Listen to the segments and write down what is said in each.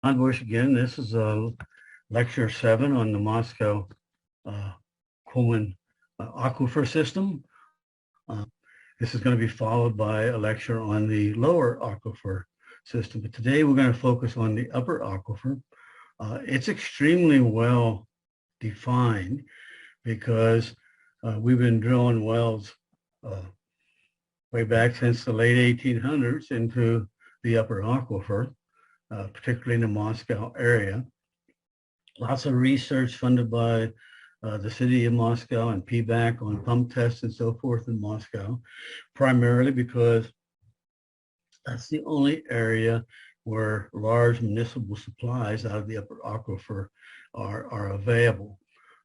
Bush again. This is lecture 7 on the Moscow uh, Pullman aquifer system. This is going to be followed by a lecture on the lower aquifer system. But today we're going to focus on the upper aquifer. It's extremely well defined because we've been drilling wells way back since the late 1800s into the upper aquifer. Particularly in the Moscow area. Lots of research funded by the city of Moscow and PBAC on pump tests and so forth in Moscow, primarily because that's the only area where large municipal supplies out of the upper aquifer are available.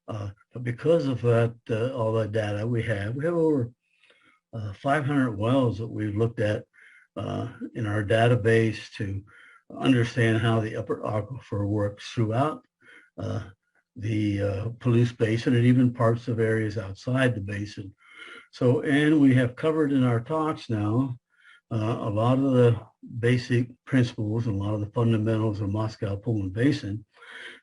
But because of that, all the data we have over 500 wells that we've looked at in our database to understand how the upper aquifer works throughout the Palouse Basin and even parts of areas outside the basin. So, and we have covered in our talks now a lot of the basic principles and a lot of the fundamentals of Moscow Pullman Basin.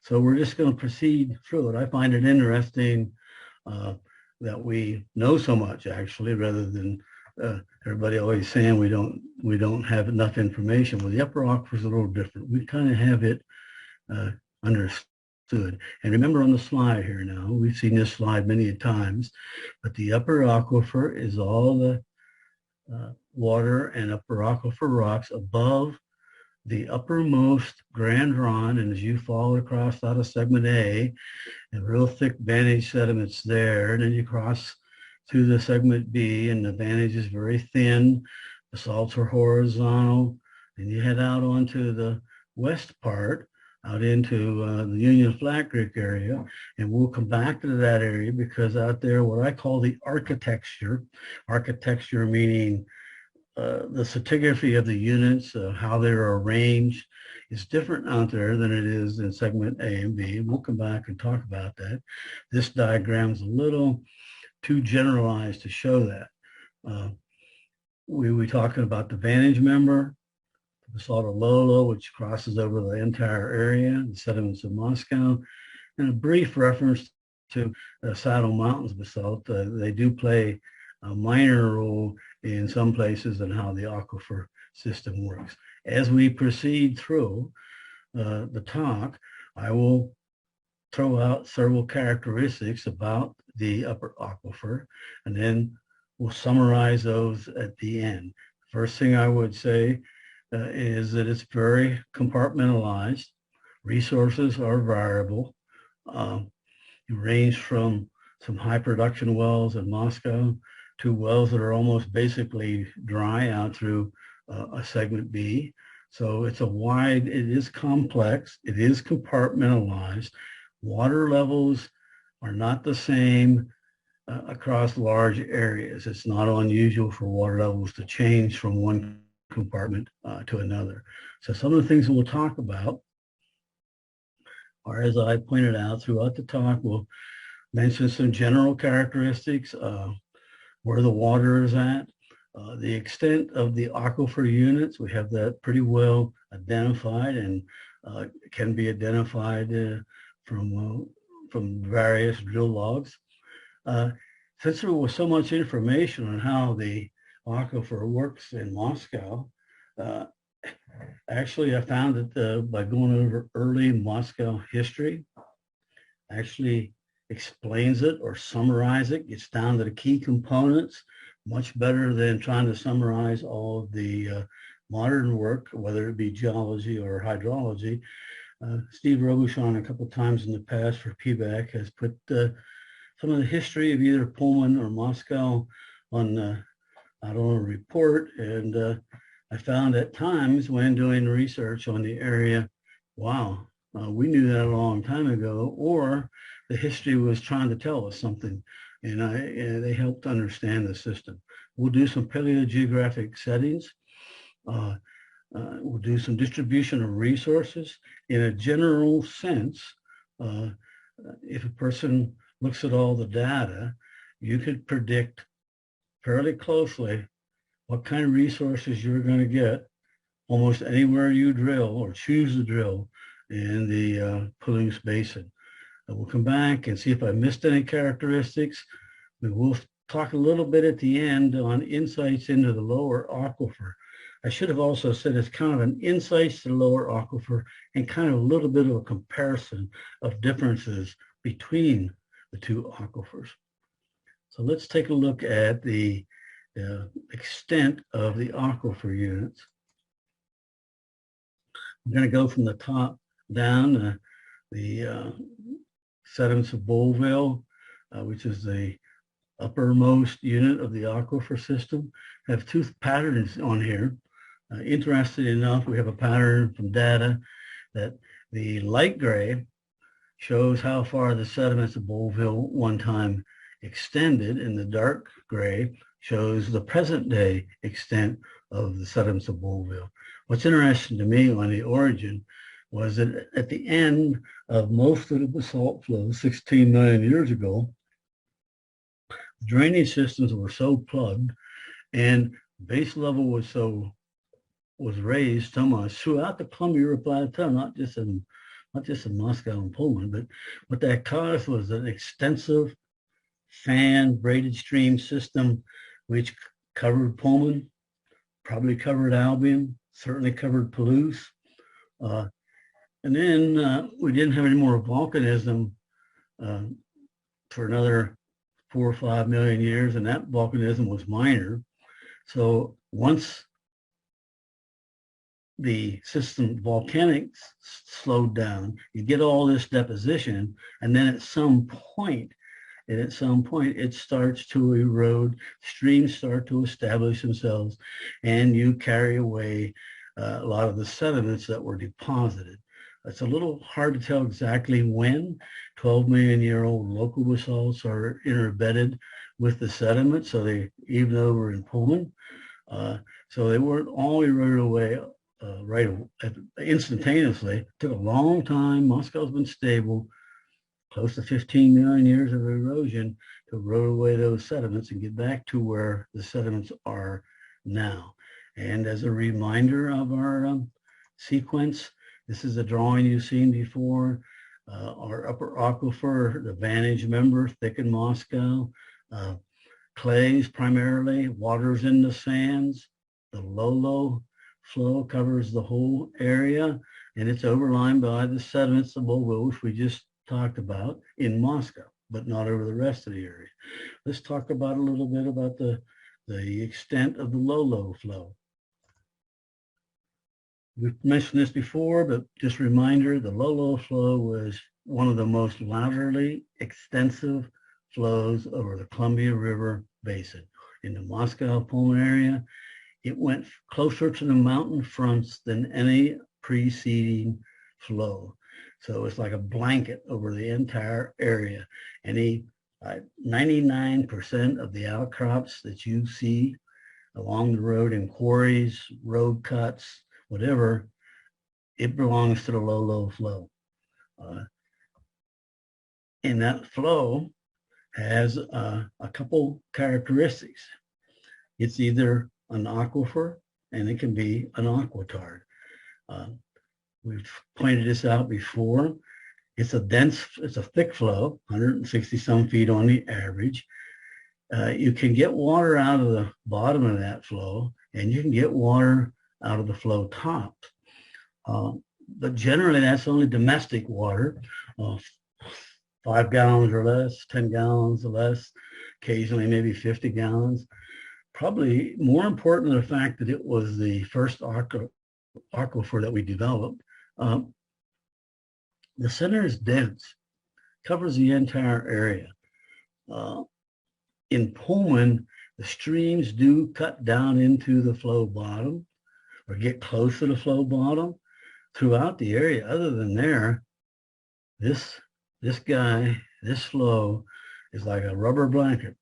So we're just going to proceed through it. I find it interesting that we know so much, actually, rather than everybody always saying we don't have enough information. Well, the upper aquifer is a little different. We kind of have it understood. And remember on the slide here now, we've seen this slide many times, but the upper aquifer is all the water and upper aquifer rocks above the uppermost Grand Ronde, and as you follow across out of segment A, and real thick vantage sediments there, and then you cross through the segment B, and the vantage is very thin. The salts are horizontal, and you head out onto the west part, out into the Union Flat Creek area, and we'll come back to that area because out there, what I call the architecture meaning the stratigraphy of the units, how they're arranged, is different out there than it is in segment A and B. We'll come back and talk about that. This diagram's a little too generalized to show that. We're talking about the vantage member, the basalt of Lolo, which crosses over the entire area, the sediments of Moscow, and a brief reference to Saddle Mountains basalt. They do play a minor role in some places in how the aquifer system works. As we proceed through the talk, I will throw out several characteristics about the upper aquifer, and then we'll summarize those at the end. First thing I would say is that it's very compartmentalized. Resources are variable. You range from some high production wells in Moscow to wells that are almost basically dry out through a segment B. So it's it is complex, it is compartmentalized. Water levels are not the same across large areas. It's not unusual for water levels to change from one compartment to another. So some of the things we'll talk about are, as I pointed out throughout the talk, we'll mention some general characteristics, where the water is at, the extent of the aquifer units. We have that pretty well identified and can be identified from various drill logs. Since there was so much information on how the aquifer works in Moscow, actually I found that by going over early Moscow history, actually explains it or summarize it, gets down to the key components, much better than trying to summarize all of the modern work, whether it be geology or hydrology. Steve Robuchon, a couple of times in the past for PBAC, has put some of the history of either Pullman or Moscow on a report, and I found at times when doing research on the area, wow, we knew that a long time ago, or the history was trying to tell us something, and they helped understand the system. We'll do some paleogeographic settings. We'll do some distribution of resources. In a general sense, if a person looks at all the data, you could predict fairly closely what kind of resources you're going to get almost anywhere you drill or choose to drill in the Palouse Basin. We'll come back and see if I missed any characteristics. We will talk a little bit at the end on insights into the lower aquifer. I should have also said it's kind of an insights to the lower aquifer and kind of a little bit of a comparison of differences between the two aquifers. So let's take a look at the extent of the aquifer units. I'm going to go from the top down. The sediments of Bowlville, which is the uppermost unit of the aquifer system, have two patterns on here. Interesting enough, we have a pattern from data that the light gray shows how far the sediments of Bowlville one time extended, and the dark gray shows the present day extent of the sediments of Bowlville. What's interesting to me on the origin was that at the end of most of the basalt flow 16 million years ago, the drainage systems were so plugged and base level was raised so much throughout the Columbia River Plateau, not just in Moscow and Pullman, but what that caused was an extensive fan braided stream system which covered Pullman, probably covered Albion, certainly covered Palouse. And then we didn't have any more volcanism for another 4 or 5 million years, and that volcanism was minor. So once the system volcanics slowed down, you get all this deposition, and then at some point it starts to erode, streams start to establish themselves, and you carry away a lot of the sediments that were deposited. It's a little hard to tell exactly when. 12 million year old local basalts are interbedded with the sediment, so they even over in Pullman. So they weren't all eroded away instantaneously. It took a long time. Moscow's been stable, close to 15 million years of erosion to erode away those sediments and get back to where the sediments are now. And as a reminder of our sequence, this is a drawing you've seen before. Our upper aquifer, the Vantage member, thick in Moscow, clays primarily, waters in the sands. The low flow covers the whole area, and it's overlined by the sediments of Bowlville, which we just talked about in Moscow, but not over the rest of the area. Let's talk about a little bit about the extent of the low flow. We've mentioned this before, but just a reminder, the low flow was one of the most laterally extensive flows over the Columbia River Basin. In the Moscow Pullman area, it went closer to the mountain fronts than any preceding flow. So it's like a blanket over the entire area. 99% of the outcrops that you see along the road in quarries, road cuts, whatever, it belongs to the low flow. And that flow has a couple characteristics. It's either an aquifer and it can be an aquitard. We've pointed this out before. It's a thick flow, 160 some feet on the average. You can get water out of the bottom of that flow, and you can get water out of the flow top. But generally that's only domestic water, 5 gallons or less, 10 gallons or less, occasionally maybe 50 gallons. Probably more important than the fact that it was the first aquifer that we developed. The center is dense, covers the entire area. In Pullman, the streams do cut down into the flow bottom or get close to the flow bottom throughout the area. Other than there, this flow is like a rubber blanket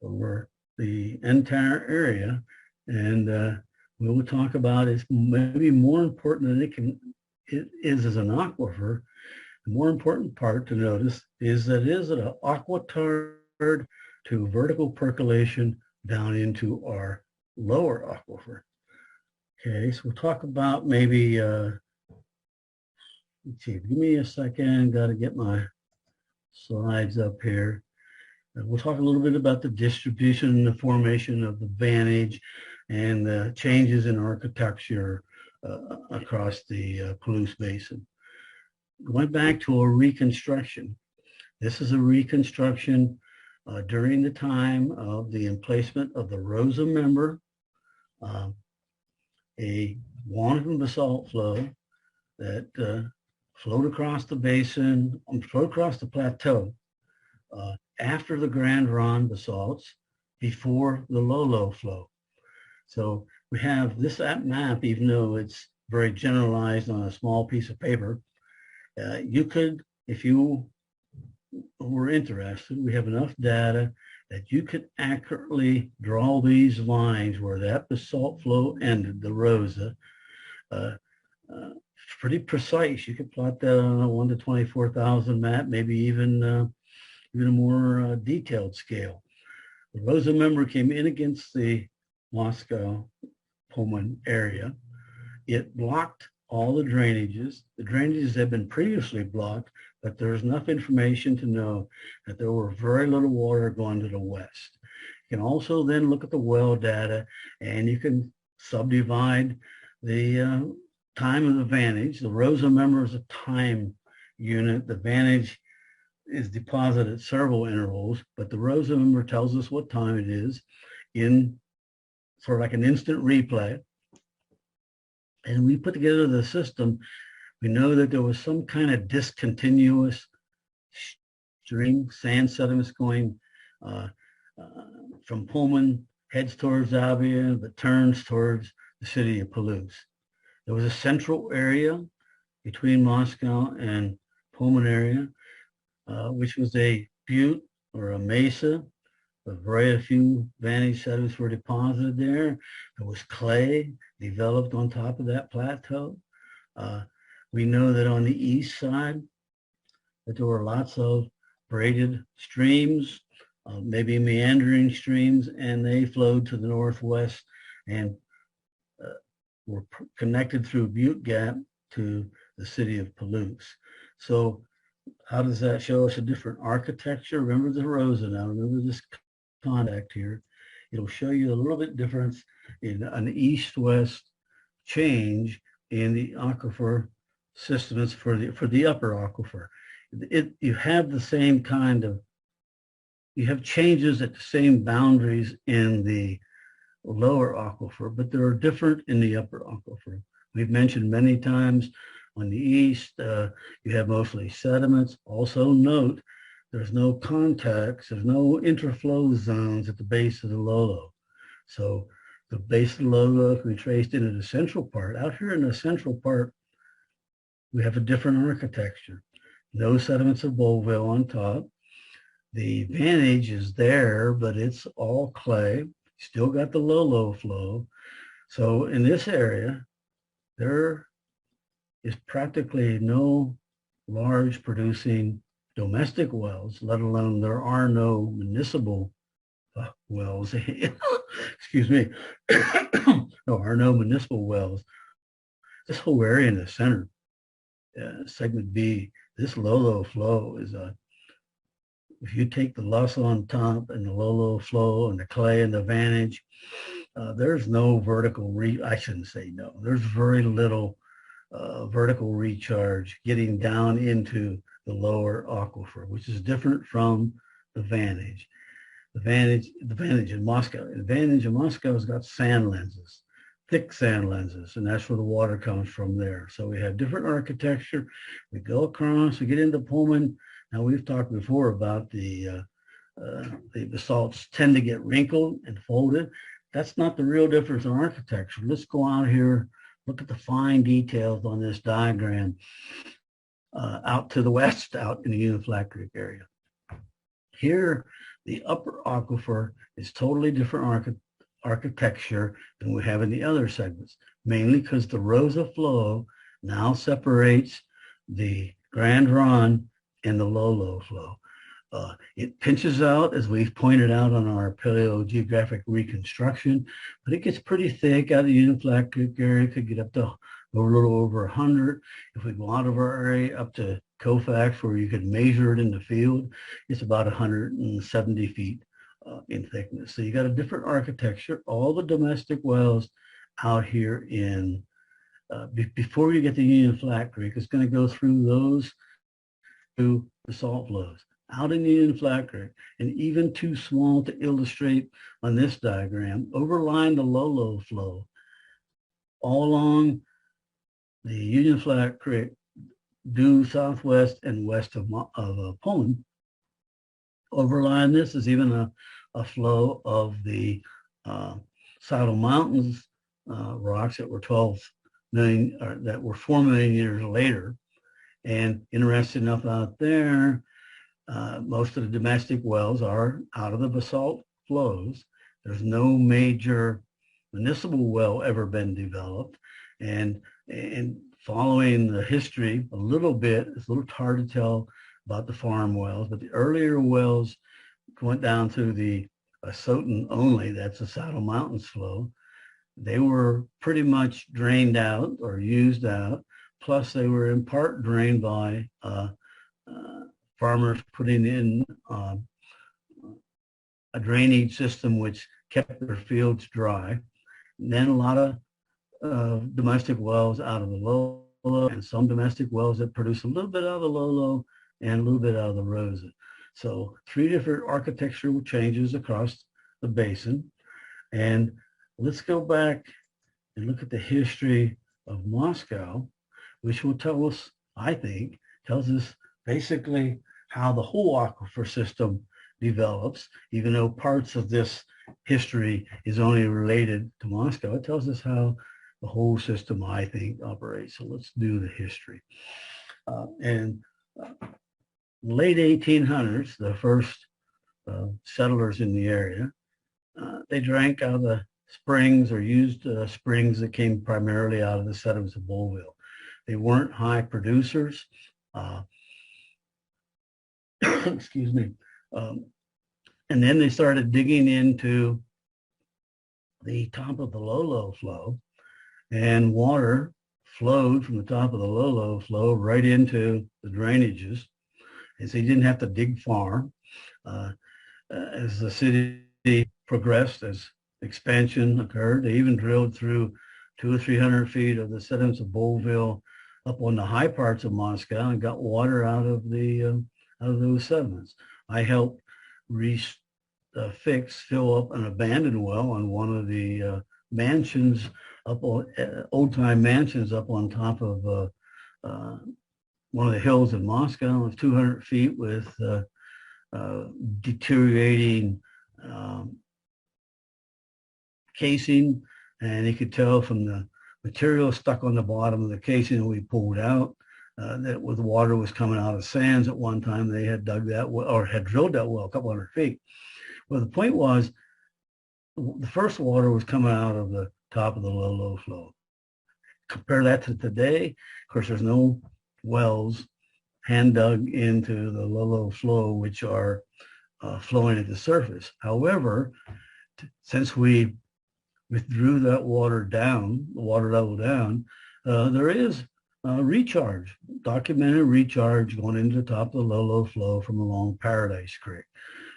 over the entire area. And we will talk about it's maybe more important than it is as an aquifer. The more important part to notice is that it is an aquitard to vertical percolation down into our lower aquifer. Okay, so we'll talk about maybe, let's see, give me a second, got to get my slides up here. We'll talk a little bit about the distribution and the formation of the vantage and the changes in architecture across the Palouse Basin. Going back to a reconstruction, this is a reconstruction during the time of the emplacement of the Rosa member, a wanton basalt flow that flowed across the basin, flowed across the plateau after the Grand Ronde basalts, before the Lolo flow. So we have this map, even though it's very generalized on a small piece of paper. You could, if you were interested, we have enough data that you could accurately draw these lines where that basalt flow ended, the Rosa. Pretty precise. You could plot that on a 1 to 24,000 map, maybe even a more detailed scale. The Rosa member came in against the Moscow-Pullman area. It blocked all the drainages. The drainages had been previously blocked, but there's enough information to know that there were very little water going to the west. You can also then look at the well data, and you can subdivide the time of the vantage. The Rosa member is a time unit. The vantage is deposited at several intervals, but the Rosa member tells us what time it is in sort of like an instant replay. And we put together the system. We know that there was some kind of discontinuous stream, sand sediments going from Pullman, heads towards Avia, but turns towards the city of Palouse. There was a central area between Moscow and Pullman area, which was a butte or a mesa. A very few vantage sediments were deposited there. There was clay developed on top of that plateau. We know that on the east side that there were lots of braided streams, maybe meandering streams, and they flowed to the northwest and were connected through Butte Gap to the city of Palouse. So how does that show us a different architecture? Remember the Rosa now, remember this contact here. It'll show you a little bit difference in an east-west change in the aquifer systems for the upper aquifer. You have the same kind of, you have changes at the same boundaries in the lower aquifer, but they're different in the upper aquifer. We've mentioned many times on the east, you have mostly sediments. Also note, there's no contacts, there's no interflow zones at the base of the Lolo. So the base of the Lolo can be traced into the central part. Out here in the central part, we have a different architecture. No sediments of Beauville on top. The vantage is there, but it's all clay. Still got the Lolo flow. So in this area, there is practically no large producing domestic wells, let alone there are no municipal wells. Excuse me. There are no municipal wells. This whole area in the center, segment B, this Lolo flow is if you take the loss on top and the Lolo flow and the clay and the vantage, there's no vertical I shouldn't say no. There's very little vertical recharge getting down into the lower aquifer, which is different from the vantage. The vantage in Moscow. The vantage in Moscow has got sand lenses, thick sand lenses, and that's where the water comes from there. So we have different architecture. We go across, we get into Pullman. Now we've talked before about the basalts tend to get wrinkled and folded. That's not the real difference in architecture. Let's go out here, look at the fine details on this diagram out to the west, out in the uniflacteric area. Here, the upper aquifer is totally different architecture than we have in the other segments, mainly because the Rosa flow now separates the Grand Ronde and the Lolo flow. It pinches out, as we've pointed out on our paleogeographic reconstruction, but it gets pretty thick out of the Union Flat Creek area. It could get up to a little over 100. If we go out of our area up to Colfax, where you could measure it in the field, it's about 170 feet in thickness. So you got a different architecture. All the domestic wells out here in, before you get to Union Flat Creek, it's going to go through those two basalt flows out in Union Flat Creek, and even too small to illustrate on this diagram, overlying the low flow, all along the Union Flat Creek, due southwest and west of Pullman. Overlying this is even a flow of the Saddle Mountains rocks that were 12 million, or that were 4 million years later. And interesting enough out there, most of the domestic wells are out of the basalt flows. There's no major municipal well ever been developed. And following the history a little bit, it's a little hard to tell about the farm wells, but the earlier wells went down through the Soton only, that's the Saddle Mountains flow. They were pretty much drained out or used out. Plus, they were in part drained by farmers putting in a drainage system which kept their fields dry. And then a lot of domestic wells out of the low, and some domestic wells that produce a little bit out of the low and a little bit out of the Rosa. So 3 different architectural changes across the basin. And let's go back and look at the history of Moscow, which will tell us, I think, tells us basically how the whole aquifer system develops. Even though parts of this history is only related to Moscow, it tells us how the whole system, I think, operates. So let's do the history. Late 1800s, the first settlers in the area, they drank out of the springs or used springs that came primarily out of the sediments of Bowlville. They weren't high producers. Excuse me. And then they started digging into the top of the low flow, and water flowed from the top of the low flow right into the drainages. And so you didn't have to dig far. As the city progressed, as expansion occurred, they even drilled through 200 or 300 feet of the sediments of Bowlville up on the high parts of Moscow and got water out of those sediments. I helped fill up an abandoned well on one of the mansions up on old-time mansions up on top of one of the hills in Moscow. It was 200 feet with deteriorating casing, and you could tell from the material stuck on the bottom of the casing that we pulled out that with water was coming out of sands. At one time they had dug that well, or had drilled that well a couple hundred feet. Well, the point was the first water was coming out of the top of the low flow. Compare that to today. Of course, there's no wells hand dug into the low flow, which are flowing at the surface. However, since we withdrew that water down, the water level down, there is recharge, documented recharge going into the top of the low flow from along Paradise Creek.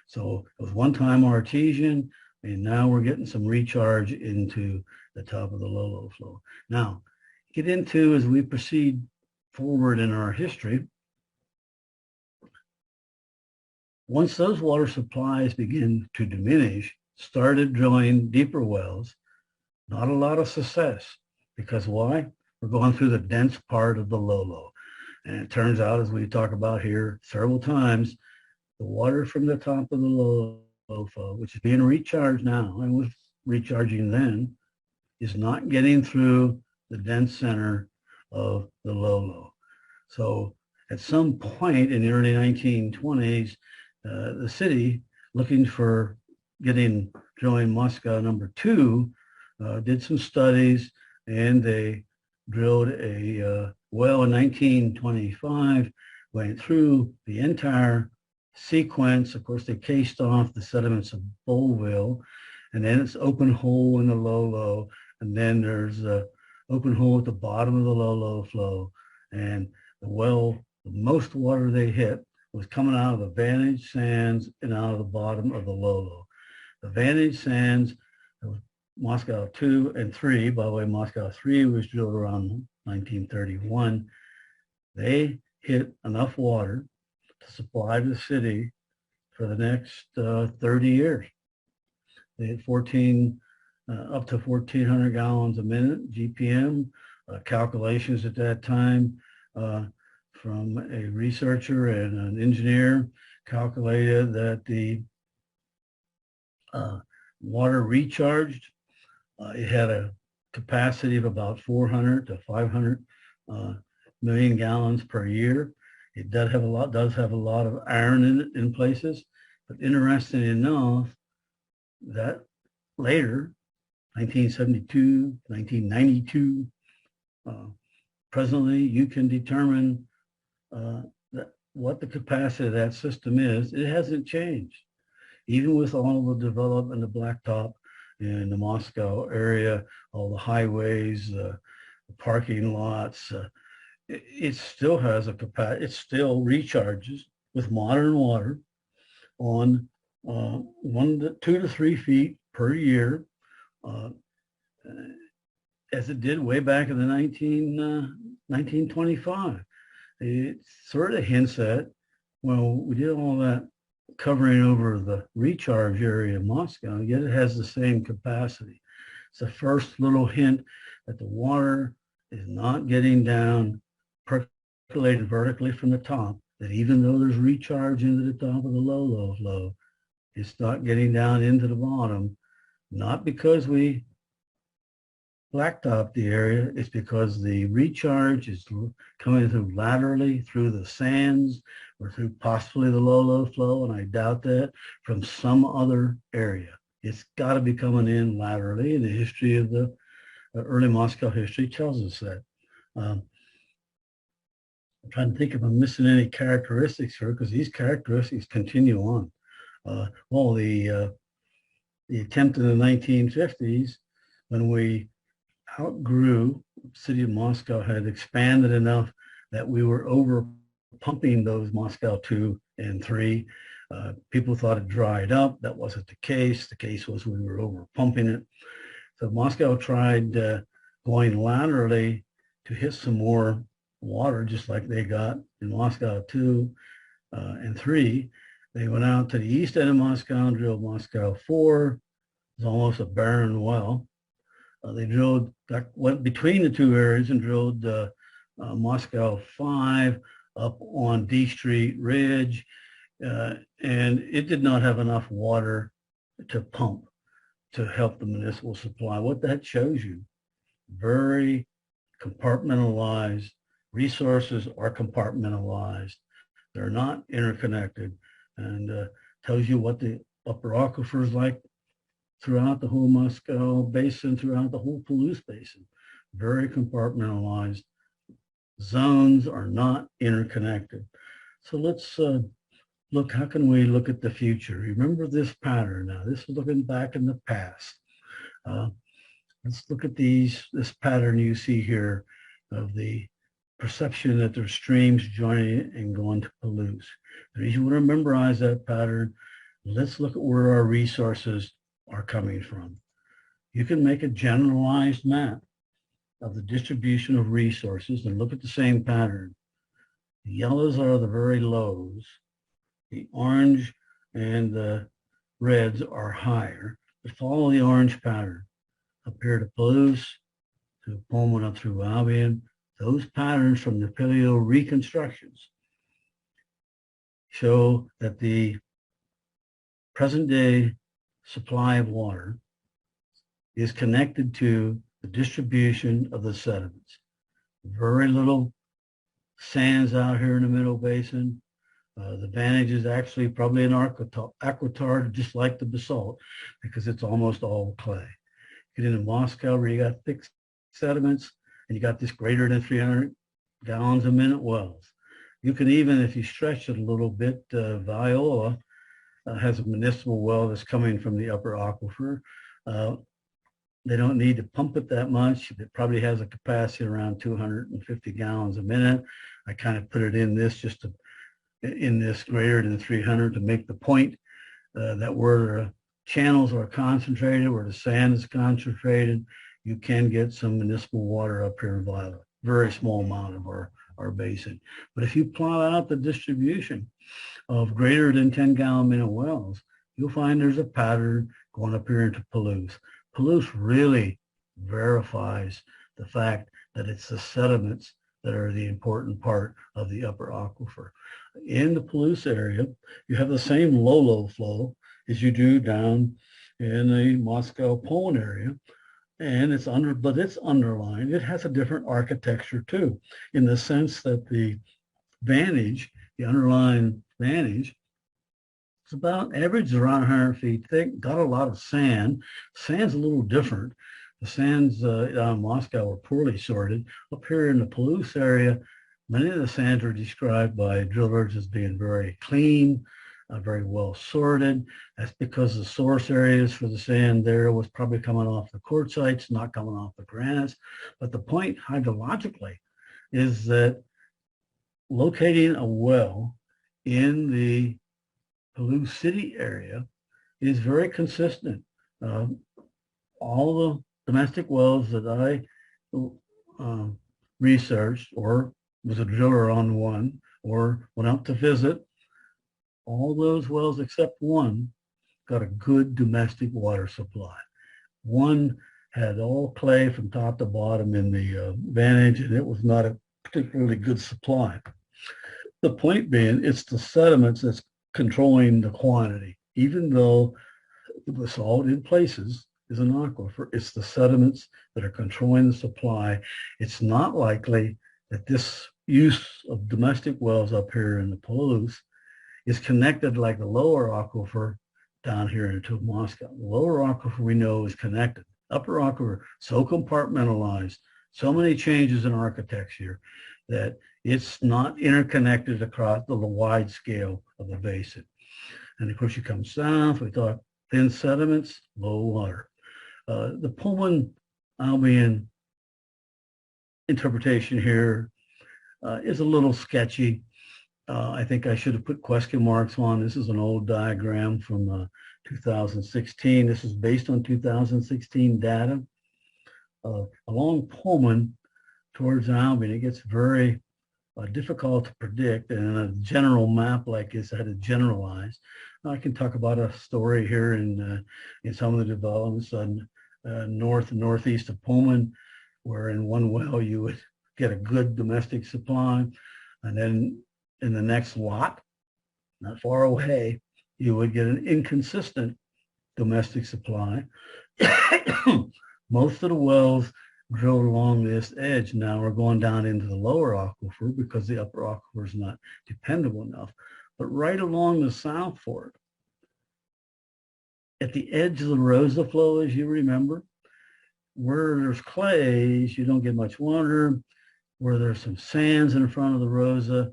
So it was one time artesian, and now we're getting some recharge into the top of the low flow. Now, get into, as we proceed forward in our history, once those water supplies begin to diminish, started drilling deeper wells. Not a lot of success, because why? We're going through the dense part of the low. And it turns out, as we talk about here several times, the water from the top of the low flow, which is being recharged now and was recharging then, is not getting through the dense center of the low. So at some point in the early 1920s, the city, looking for drilling Moscow number 2, did some studies, and they drilled a well in 1925, went through the entire sequence. Of course, they cased off the sediments of Bowlville, and then it's open hole in the low, and then there's a open hole at the bottom of the low flow. And the well, the most water they hit was coming out of the Vantage Sands and out of the bottom of the low. The Vantage Sands, Moscow 2 and 3, by the way, Moscow 3 was drilled around 1931. They hit enough water to supply the city for the next 30 years. They hit up to 1,400 gallons a minute, GPM. Calculations at that time from a researcher and an engineer calculated that the water recharged. It had a capacity of about 400 to 500 million gallons per year. It does have a lot of iron in it in places, but interesting enough, that later, 1972, 1992, presently you can determine what the capacity of that system is. It hasn't changed. Even with all the development, the blacktop in the Moscow area, all the highways, the parking lots, it still has a capacity. It still recharges with modern water on 2 to 3 feet per year, as it did way back in the 1925. It sort of hints at, well, we did all that covering over the recharge area in Moscow, yet it has the same capacity. It's the first little hint that the water is not getting down percolated vertically from the top, that even though there's recharge into the top of the low flow, it's not getting down into the bottom, not because we blacktop the area, it's because the recharge is coming through laterally through the sands or through possibly the low flow, and I doubt that, from some other area. It's got to be coming in laterally, and the history of the early Moscow history tells us that. I'm trying to think if I'm missing any characteristics here, because these characteristics continue on. Well, the attempt in the 1950s, when we outgrew, the city of Moscow had expanded enough that we were over pumping those Moscow 2 and 3. People thought it dried up. That wasn't the case. The case was we were over pumping it. So Moscow tried going laterally to hit some more water, just like they got in Moscow 2 and 3. They went out to the east end of Moscow and drilled Moscow 4. It was almost a barren well. They went between the two areas and drilled Moscow 5 up on D Street Ridge, and it did not have enough water to pump to help the municipal supply. What that shows you, very compartmentalized. Resources are compartmentalized. They're not interconnected, and tells you what the upper aquifer is like throughout the whole Moscow basin, throughout the whole Palouse basin. Very compartmentalized. Zones are not interconnected. So let's look, how can we look at the future? Remember this pattern now. This is looking back in the past. Let's look at this pattern you see here of the perception that there's streams joining and going to Palouse. The reason you want to memorize that pattern, let's look at where our resources are coming from. You can make a generalized map of the distribution of resources and look at the same pattern. The yellows are the very lows. The orange and the reds are higher. But follow the orange pattern. Up here to Palouse, to Pullman, up through Albion. Those patterns from the paleo reconstructions show that the present day supply of water is connected to the distribution of the sediments. Very little sands out here in the middle basin. The Vantage is actually probably an aquitard, just like the basalt, because it's almost all clay. Get into Moscow where you got thick sediments, and you got this greater than 300 gallons a minute wells. You can even, if you stretch it a little bit, Viola has a municipal well that's coming from the upper aquifer. They don't need to pump it that much. It probably has a capacity around 250 gallons a minute. I kind of put it in this in this greater than 300 to make the point that where channels are concentrated, where the sand is concentrated, you can get some municipal water up here in Viola. Very small amount of our basin. But if you plot out the distribution of greater than 10 gallon minute wells, you'll find there's a pattern going up here into Palouse. Palouse really verifies the fact that it's the sediments that are the important part of the upper aquifer. In the Palouse area, you have the same low flow as you do down in the Moscow-Pullman area, and but it's underlined. It has a different architecture too, in the sense that the vantage, the underlying vantage, it's about average around 100 feet thick, got a lot of sand. Sand's a little different. The sands down in Moscow are poorly sorted. Up here in the Palouse area, many of the sands are described by drillers as being very clean, very well sorted. That's because the source areas for the sand there was probably coming off the quartzites, not coming off the granites. But the point hydrologically is that locating a well in the Palouse City area is very consistent. All the domestic wells that I researched or was a driller on one or went out to visit, all those wells except one got a good domestic water supply. One had all clay from top to bottom in the vantage, and it was not a particularly good supply. The point being, it's the sediments that's controlling the quantity. Even though the basalt in places is an aquifer, it's the sediments that are controlling the supply. It's not likely that this use of domestic wells up here in the Palouse is connected like the lower aquifer down here into Moscow. The lower aquifer we know is connected. Upper aquifer, so compartmentalized, so many changes in architecture that it's not interconnected across the wide scale of the basin. And of course, you come south, we thought thin sediments, low water. The Pullman Albion interpretation here is a little sketchy. I think I should have put question marks on. This is an old diagram from 2016. This is based on 2016 data. Along Pullman towards Albion, it gets very difficult to predict, and a general map like this, I had to generalize. I can talk about a story here in some of the developments on north and northeast of Pullman, where in one well you would get a good domestic supply, and then in the next lot, not far away, you would get an inconsistent domestic supply. Most of the wells drilled along this edge now are going down into the lower aquifer because the upper aquifer is not dependable enough. But right along the South Fork, at the edge of the Rosa flow, as you remember, where there's clays, you don't get much water. Where there's some sands in front of the Rosa,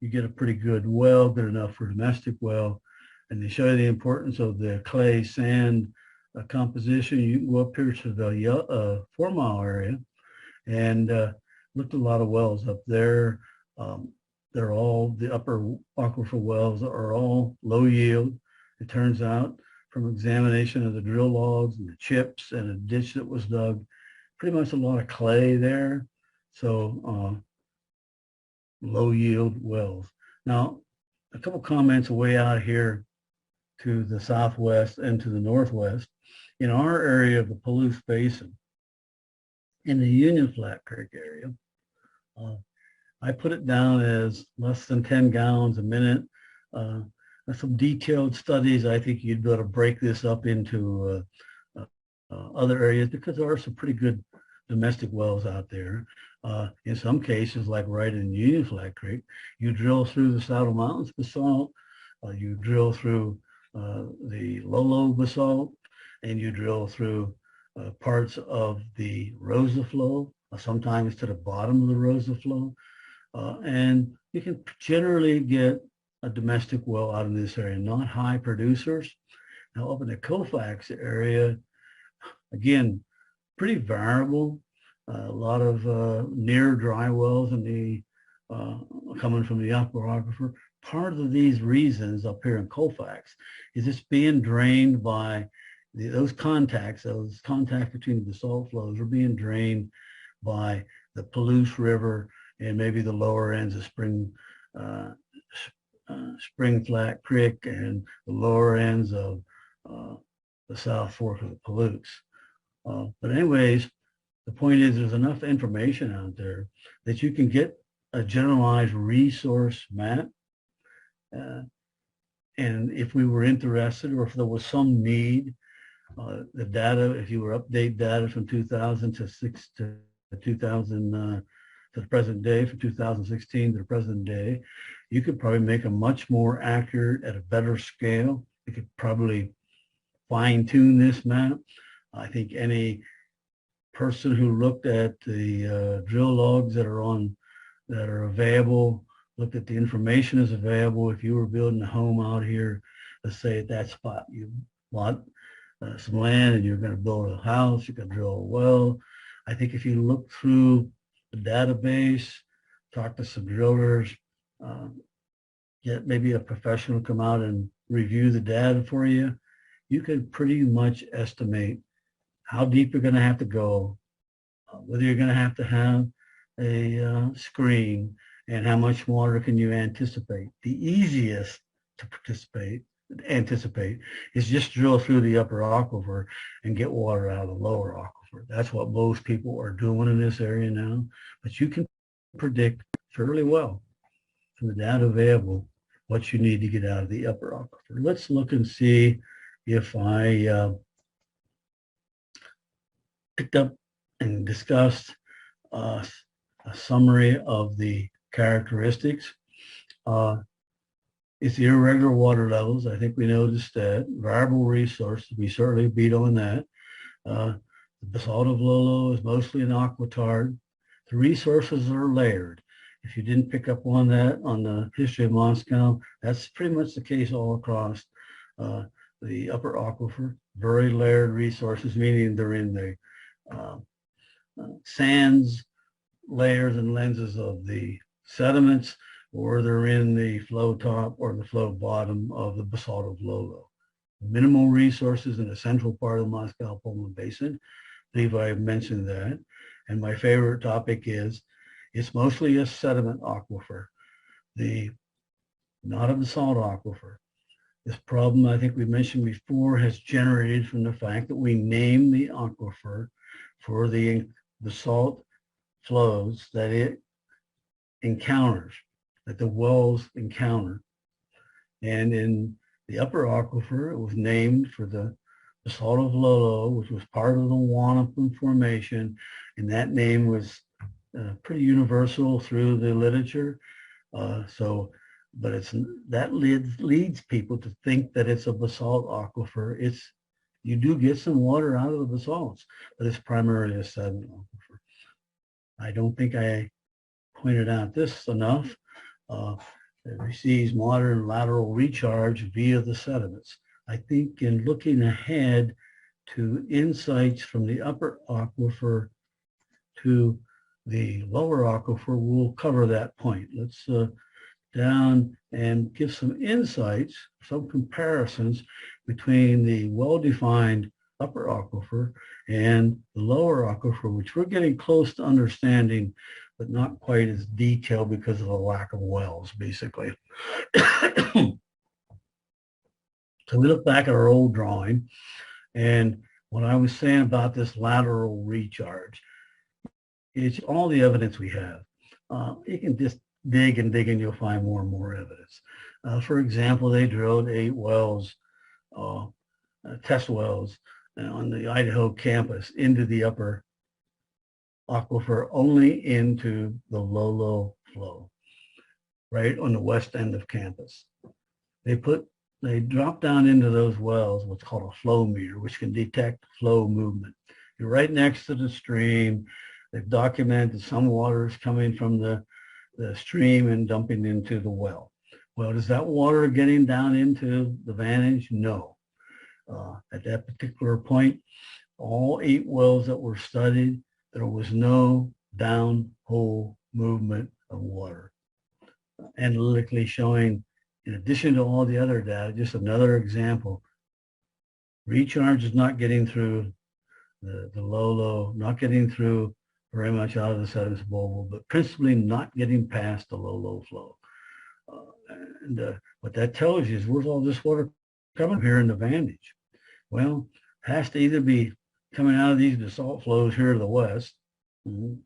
you get a pretty good well, good enough for a domestic well. And to show you the importance of the clay sand composition, you can go up here to the 4 Mile area and looked at a lot of wells up there. They're all, the upper aquifer wells are all low yield. It turns out from examination of the drill logs and the chips and a ditch that was dug, pretty much a lot of clay there. So low yield wells. Now, a couple comments way out here to the southwest and to the northwest. In our area of the Palouse Basin, in the Union Flat Creek area, I put it down as less than 10 gallons a minute. Some detailed studies, I think you'd better break this up into other areas because there are some pretty good domestic wells out there. In some cases, like right in Union Flat Creek, you drill through the Saddle Mountains basalt, you drill through the Lolo basalt, and you drill through parts of the Rosa flow, sometimes to the bottom of the Rosa flow. And you can generally get a domestic well out in this area, not high producers. Now up in the Colfax area, again, pretty variable. A lot of near dry wells in the coming from the upper aquifer. Part of these reasons up here in Colfax is it's being drained by those contacts between the basalt flows are being drained by the Palouse River and maybe the lower ends of Spring Flat Creek and the lower ends of the South Fork of the Palouse. But anyways, the point is there's enough information out there that you can get a generalized resource map. And if we were interested or if there was some need, the data, if you were update data from 2000 to 2000 to the present day, from 2016 to the present day, you could probably make a much more accurate at a better scale. You could probably fine tune this map. I think any person who looked at the drill logs that are available, looked at the information that's available. If you were building a home out here, let's say at that spot, you bought some land and you're going to build a house, you can drill a well. I think if you look through the database, talk to some drillers, get maybe a professional come out and review the data for you, you can pretty much estimate how deep you're going to have to go, whether you're going to have a screen, and how much water can you anticipate. The easiest to anticipate is just drill through the upper aquifer and get water out of the lower aquifer. That's what most people are doing in this area now, but you can predict fairly well from the data available what you need to get out of the upper aquifer. Let's look and see if I picked up and discussed a summary of the characteristics. It's the irregular water levels. I think we noticed that. Variable resource, we certainly beat on that. The basalt of Lolo is mostly an aquitard. The resources are layered. If you didn't pick up on that on the history of Moscow, that's pretty much the case all across the upper aquifer. Very layered resources, meaning they're in the sands, layers and lenses of the sediments, or they're in the flow top or the flow bottom of the basalt of Lolo. Minimal resources in the central part of the Moscow Pullman Basin. I believe I mentioned that. And my favorite topic is it's mostly a sediment aquifer, not a basalt aquifer. This problem, I think we mentioned before, has generated from the fact that we name the aquifer for the basalt flows that it encounters, that the wells encounter. And in the upper aquifer, it was named for the basalt of Lolo, which was part of the Wanapum Formation, and that name was pretty universal through the literature. But that leads people to think that it's a basalt aquifer. You do get some water out of the basalts, but it's primarily a sediment aquifer. I don't think I pointed out this enough. It receives modern lateral recharge via the sediments. I think in looking ahead to insights from the upper aquifer to the lower aquifer, we'll cover that point. Let's down and give some insights, some comparisons between the well-defined upper aquifer and the lower aquifer, which we're getting close to understanding, but not quite as detailed because of the lack of wells, basically. So we look back at our old drawing, and what I was saying about this lateral recharge, it's all the evidence we have. You can just dig and you'll find more and more evidence. For example, they drilled 8 wells, test wells on the Idaho campus into the upper aquifer, only into the Lolo flow, right on the west end of campus. They dropped down into those wells what's called a flow meter, which can detect flow movement. You're right next to the stream. They've documented some water is coming from the the stream and dumping into the well. Well, is that water getting down into the vantage? No. At that particular point, all 8 wells that were studied, there was no downhole movement of water. Analytically showing, in addition to all the other data, just another example, recharge is not getting through the low, not getting through very much out of the sediments bowl, but principally not getting past the low flow. What that tells you is, where's all this water coming here in the vantage? Well, it has to either be coming out of these basalt flows here to the west,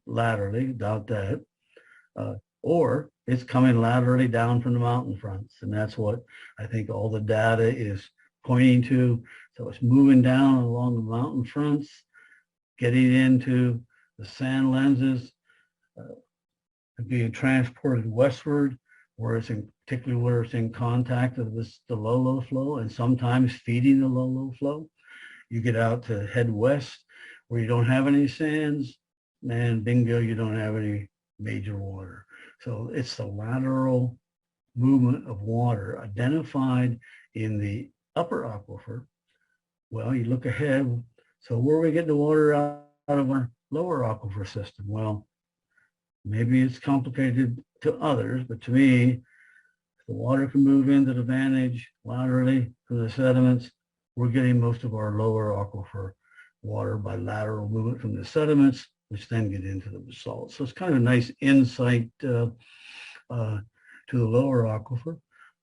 laterally, doubt that, or it's coming laterally down from the mountain fronts. And that's what I think all the data is pointing to. So it's moving down along the mountain fronts, getting into the sand lenses, being transported westward, where it's particularly where it's in contact with the low flow, and sometimes feeding the low flow. You get out to head west where you don't have any sands, and bingo, you don't have any major water. So it's the lateral movement of water identified in the upper aquifer. Well, you look ahead. So where are we getting the water out of our lower aquifer system? Well, maybe it's complicated to others, but to me, the water can move into the vantage laterally from the sediments. We're getting most of our lower aquifer water by lateral movement from the sediments, which then get into the basalt. So it's kind of a nice insight to the lower aquifer.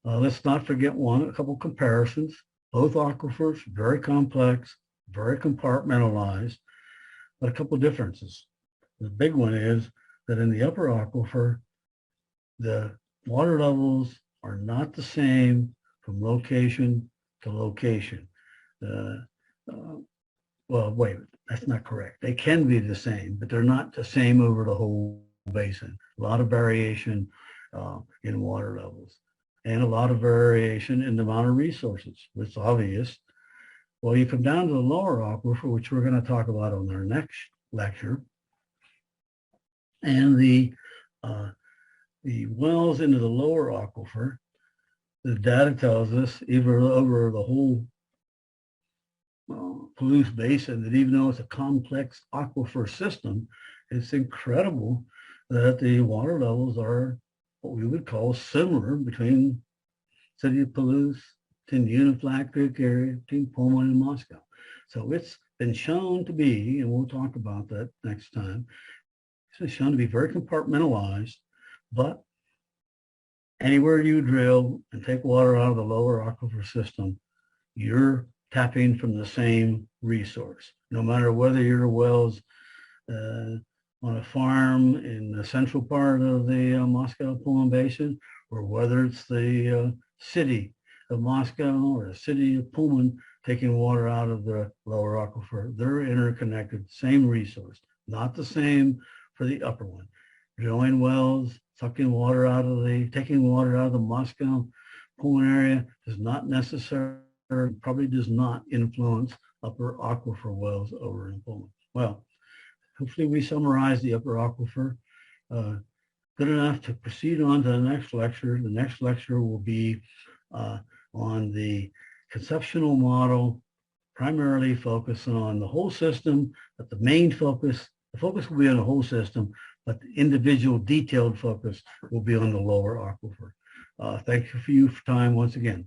Let's not forget a couple comparisons. Both aquifers, very complex, very compartmentalized, but a couple differences. The big one is that in the upper aquifer, the water levels are not the same from location to location. Well, wait, that's not correct. They can be the same, but they're not the same over the whole basin. A lot of variation in water levels, and a lot of variation in the amount of resources, which is obvious. Well, you come down to the lower aquifer, which we're going to talk about on our next lecture, and the wells into the lower aquifer, the data tells us, even over the whole Palouse Basin, that even though it's a complex aquifer system, it's incredible that the water levels are what we would call similar between city of Palouse, Tinuna, Flat Creek area, between Pullman and Moscow. So it's been shown to be, and we'll talk about that next time, it's been shown to be very compartmentalized, but anywhere you drill and take water out of the lower aquifer system, you're tapping from the same resource. No matter whether your well's on a farm in the central part of the Moscow-Pullman Basin, or whether it's the city of Moscow or the city of Pullman taking water out of the lower aquifer, they're interconnected, same resource, not the same for the upper one. Drilling wells, taking water out of the Moscow Pullman area does not necessarily, probably does not influence upper aquifer wells over in Pullman. Well, hopefully we summarize the upper aquifer good enough to proceed on to the next lecture. The next lecture will be on the conceptual model, primarily focusing on the whole system, but the focus will be on the whole system, but the individual detailed focus will be on the lower aquifer. Thank you for your time once again.